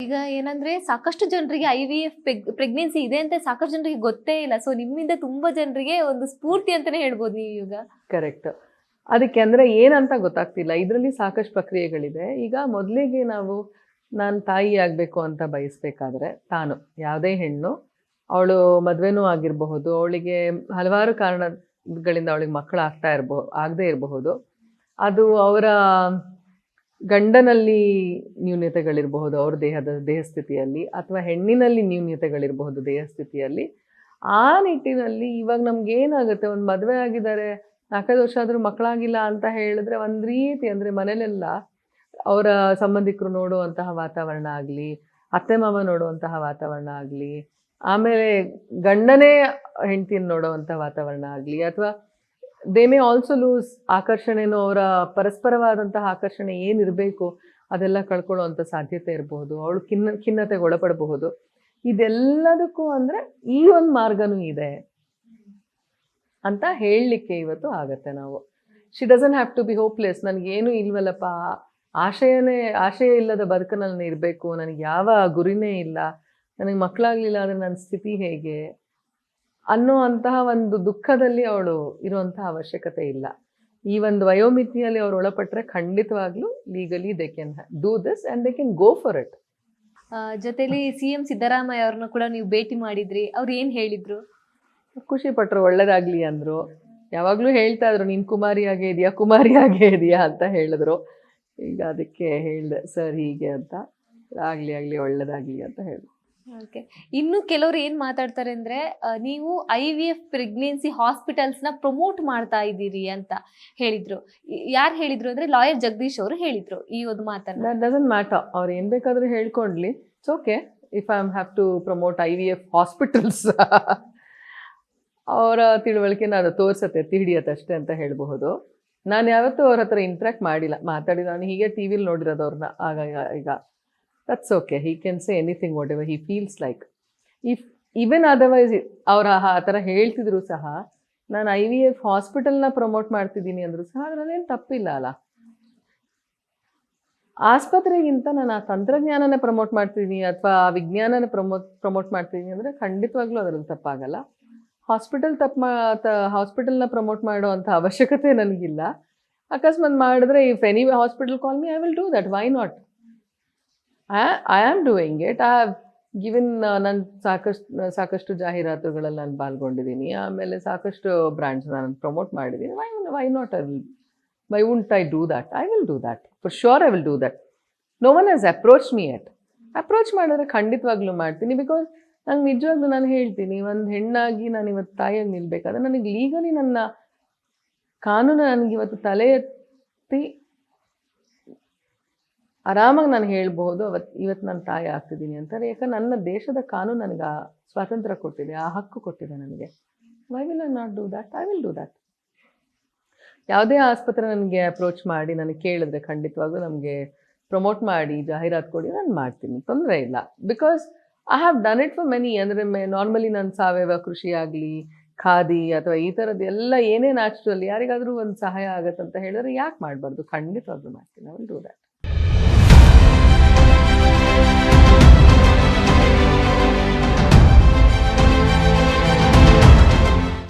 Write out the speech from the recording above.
ಈಗ ಏನಂದ್ರೆ ಸಾಕಷ್ಟು ಜನರಿಗೆ IVF ಪ್ರೆಗ್ನೆನ್ಸಿ ಇದೆ ಅಂತ ಸಾಕಷ್ಟು ಜನರಿಗೆ ಗೊತ್ತೇ ಇಲ್ಲ. ಸೊ ನಿಮ್ಮಿಂದ ತುಂಬಾ ಜನರಿಗೆ ಒಂದು ಸ್ಫೂರ್ತಿ ಅಂತಾನೆ ಹೇಳ್ಬೋದು ನೀವು ಈಗ. ಕರೆಕ್ಟ್. ಅದಕ್ಕೆ ಅಂದರೆ ಏನಂತ ಗೊತ್ತಾಗ್ತಿಲ್ಲ. ಇದರಲ್ಲಿ ಸಾಕಷ್ಟು ಪ್ರಕ್ರಿಯೆಗಳಿದೆ. ಈಗ ಮೊದಲಿಗೆ ನಾನು ತಾಯಿ ಆಗಬೇಕು ಅಂತ ಬಯಸಬೇಕಾದ್ರೆ ತಾನು ಯಾವುದೇ ಹೆಣ್ಣು ಅವಳು ಮದುವೆನೂ ಆಗಿರಬಹುದು, ಅವಳಿಗೆ ಹಲವಾರು ಕಾರಣಗಳಿಂದ ಅವಳಿಗೆ ಮಕ್ಕಳು ಆಗದೇ ಇರಬಹುದು. ಅದು ಅವರ ಗಂಡನಲ್ಲಿ ನ್ಯೂನತೆಗಳಿರಬಹುದು, ಅವ್ರ ದೇಹ ಸ್ಥಿತಿಯಲ್ಲಿ, ಅಥವಾ ಹೆಣ್ಣಿನಲ್ಲಿ ನ್ಯೂನತೆಗಳಿರಬಹುದು ದೇಹ ಸ್ಥಿತಿಯಲ್ಲಿ. ಆ ನಿಟ್ಟಿನಲ್ಲಿ ಇವಾಗ ನಮ್ಗೆ ಏನಾಗುತ್ತೆ, ಒಂದು ಮದುವೆ ಆಗಿದ್ದಾರೆ 4-5 ವರ್ಷ ಆದರೂ ಮಕ್ಕಳಾಗಿಲ್ಲ ಅಂತ ಹೇಳಿದ್ರೆ ಒಂದು ರೀತಿ ಅಂದರೆ ಮನೇಲೆಲ್ಲ ಅವರ ಸಂಬಂಧಿಕರು ನೋಡುವಂತಹ ವಾತಾವರಣ ಆಗಲಿ, ಅತ್ತೆ ಮಾವ ನೋಡುವಂತಹ ವಾತಾವರಣ ಆಗಲಿ, ಆಮೇಲೆ ಗಂಡನೇ ಹೆಂಡತಿಯನ್ನು ನೋಡುವಂಥ ವಾತಾವರಣ ಆಗಲಿ, ಅಥವಾ ದೇ ಮೇ ಆಲ್ಸೋ ಲೂಸ್ ಆಕರ್ಷಣೆನೋ, ಅವರ ಪರಸ್ಪರವಾದಂತಹ ಆಕರ್ಷಣೆ ಏನಿರಬೇಕು ಅದೆಲ್ಲ ಕಳ್ಕೊಳ್ಳುವಂಥ ಸಾಧ್ಯತೆ ಇರಬಹುದು, ಅವಳು ಖಿನ್ನತೆಗೆ ಒಳಪಡಬಹುದು. ಇದೆಲ್ಲದಕ್ಕೂ ಅಂದರೆ ಈ ಒಂದು ಮಾರ್ಗನೂ ಇದೆ ಅಂತ ಹೇಳಲಿಕ್ಕೆ ಇವತ್ತು ಆಗತ್ತೆ ನಾವು. She doesn't have to be hopeless. ನನಗೇನು ಇಲ್ವಲ್ಲಪ್ಪ, ಆಶಯ ಇಲ್ಲದ ಬದುಕನಲ್ಲಿ ಇರಬೇಕು, ನನಗೆ ಯಾವ ಗುರಿನೇ ಇಲ್ಲ, ನನಗೆ ಮಕ್ಕಳಾಗಲಿಲ್ಲ ಅಂದರೆ ನನ್ನ ಸ್ಥಿತಿ ಹೇಗೆ ಅನ್ನೋ ಅಂತಹ ಒಂದು ದುಃಖದಲ್ಲಿ ಅವಳು ಇರುವಂತಹ ಅವಶ್ಯಕತೆ ಇಲ್ಲ. ಈ ಒಂದು ವಯೋಮಿತಿಯಲ್ಲಿ ಅವ್ರು ಒಳಪಟ್ಟರೆ ಖಂಡಿತವಾಗ್ಲೂ legally they can do this and they can go for it. ಜೊತೆಲಿ CM ಸಿದ್ದರಾಮಯ್ಯ ಅವ್ರನ್ನ ಕೂಡ ನೀವು ಭೇಟಿ ಮಾಡಿದ್ರಿ, ಅವ್ರು ಏನು ಹೇಳಿದ್ರು? ಖುಷಿ ಪಟ್ಟರು, ಒಳ್ಳೇದಾಗಲಿ ಅಂದರು. ಯಾವಾಗಲೂ ಹೇಳ್ತಾ ಇದ್ರು, ನೀನು ಕುಮಾರಿಯಾಗೇ ಇದೆಯಾ ಅಂತ ಹೇಳಿದ್ರು. ಈಗ ಅದಕ್ಕೆ ಹೇಳಿದೆ ಸರ್ ಹೀಗೆ ಅಂತ, ಆಗಲಿ ಒಳ್ಳೇದಾಗಲಿ ಅಂತ ಹೇಳಿದ್ರು. ಓಕೆ. ಇನ್ನು ಕೆಲವರು ಏನು ಮಾತಾಡ್ತಾರೆ ಅಂದರೆ, ನೀವು IVF ಪ್ರೆಗ್ನೆನ್ಸಿ ಹಾಸ್ಪಿಟಲ್ಸ್ನ ಪ್ರಮೋಟ್ ಮಾಡ್ತಾ ಇದ್ದೀರಿ ಅಂತ ಹೇಳಿದರು. ಯಾರು ಹೇಳಿದರು ಅಂದರೆ ಲಾಯರ್ ಜಗದೀಶ್ ಅವರು ಹೇಳಿದರು ಈ ಒಂದು ಮಾತನ್ನು. ದಟ್ ಡಸಂಟ್ ಮ್ಯಾಟರ್, ಅವ್ರು ಏನು ಬೇಕಾದರೂ ಹೇಳ್ಕೊಂಡ್ಲಿ, it's okay. If I have to promote IVF hospitals, ಅವರ ತಿಳುವಳಿಕೆನ ಅದು ತೋರಿಸತ್ತೆ, ಹಿಡಿಯತ್ತೆ ಅಷ್ಟೇ ಅಂತ ಹೇಳಬಹುದು. ನಾನು ಯಾವತ್ತೂ ಅವ್ರ ಹತ್ರ ಇಂಟ್ರ್ಯಾಕ್ಟ್ ಮಾಡಿಲ್ಲ, ಮಾತಾಡಿಲ್ಲ. ನಾನು ಹೀಗೆ ಟಿ ವಿಲಿ ನೋಡಿರೋದು ಅವ್ರನ್ನ ಈಗ. That's okay, he can say anything what ever he feels like. Even otherwise ಅವ್ರು ಆ ಥರ ಹೇಳ್ತಿದ್ರು ಸಹ, ನಾನು IVF ಹಾಸ್ಪಿಟಲ್ನ ಪ್ರಮೋಟ್ ಮಾಡ್ತಿದ್ದೀನಿ ಅಂದರೂ ಸಹ ಅದರಲ್ಲೇನು ತಪ್ಪಿಲ್ಲ ಅಲ್ಲ. ಆಸ್ಪತ್ರೆಗಿಂತ ನಾನು ಆ ತಂತ್ರಜ್ಞಾನನ ಪ್ರಮೋಟ್ ಮಾಡ್ತಿದ್ದೀನಿ ಅಥವಾ ಆ ವಿಜ್ಞಾನನ ಪ್ರಮೋಟ್ ಮಾಡ್ತಿದ್ದೀನಿ ಅಂದರೆ ಖಂಡಿತವಾಗ್ಲೂ ಅದರಲ್ಲಿ ತಪ್ಪಾಗಲ್ಲ. ಹಾಸ್ಪಿಟಲ್ನ ಪ್ರಮೋಟ್ ಮಾಡೋ ಅಂಥ ಅವಶ್ಯಕತೆ ನನಗಿಲ್ಲ. ಅಕಸ್ಮಾತ್ ಮಾಡಿದ್ರೆ if any hospital call me, I will do that. Why not? I am doing it. I have given, ನಾನು ಸಾಕಷ್ಟು ಜಾಹೀರಾತುಗಳಲ್ಲಿ ನಾನು ಪಾಲ್ಗೊಂಡಿದ್ದೀನಿ, ಆಮೇಲೆ ಸಾಕಷ್ಟು ಬ್ರ್ಯಾಂಡ್ಸ್ ನಾನು ಪ್ರಮೋಟ್ ಮಾಡಿದ್ದೀನಿ. Why not? Why won't I do that? I will do that for sure. I will do that. No one has approach me yet. Approach ಮಾಡಿದ್ರೆ ಖಂಡಿತವಾಗ್ಲೂ ಮಾಡ್ತೀನಿ. ಬಿಕಾಸ್ ನಂಗೆ ನಿಜವಾಗ್ಲೂ ನಾನು ಹೇಳ್ತೀನಿ, ಒಂದು ಹೆಣ್ಣಾಗಿ ನಾನು ಇವತ್ತು ತಾಯಿಯಾಗಿ ನಿಲ್ಬೇಕಾದ್ರೆ ನನಗೆ ಲೀಗಲಿ ನನ್ನ ಕಾನೂನು ನನಗೆ ಇವತ್ತು ತಲೆ ಎತ್ತಿ ಆರಾಮಾಗಿ ನಾನು ಹೇಳ್ಬೋದು ಇವತ್ತು ನಾನು ತಾಯಿ ಆಗ್ತಿದ್ದೀನಿ ಅಂತಾರೆ. ಯಾಕಂದ್ರೆ ನನ್ನ ದೇಶದ ಕಾನೂನು ನನಗೆ ಆ ಸ್ವಾತಂತ್ರ್ಯ ಕೊಟ್ಟಿದೆ, ಆ ಹಕ್ಕು ಕೊಟ್ಟಿದೆ ನನಗೆ. Why will I not do that? I will do that. ಯಾವುದೇ ಆಸ್ಪತ್ರೆ ನನಗೆ ಅಪ್ರೋಚ್ ಮಾಡಿ ನನಗೆ ಕೇಳಿದ್ರೆ ಖಂಡಿತವಾಗೂ ನಮಗೆ ಪ್ರಮೋಟ್ ಮಾಡಿ ಜಾಹೀರಾತು ಕೊಡಿ, ನಾನು ಮಾಡ್ತೀನಿ, ತೊಂದರೆ ಇಲ್ಲ. Because I have done it for many. ಅಂದರೆ ನಾರ್ಮಲಿ ನಾನು ಸಾವಯವ ಕೃಷಿ ಆಗಲಿ, ಖಾದಿ ಅಥವಾ ಈ ಥರದ್ದು ಎಲ್ಲ ಏನೇ ನ್ಯಾಚುರಲ್ ಯಾರಿಗಾದರೂ ಒಂದು ಸಹಾಯ ಆಗುತ್ತೆ ಅಂತ ಹೇಳಿದ್ರೆ ಯಾಕೆ ಮಾಡಬಾರ್ದು? ಖಂಡಿತವಾಗ್ಲೂ ಮಾಡ್ತೀನಿ. I will do that.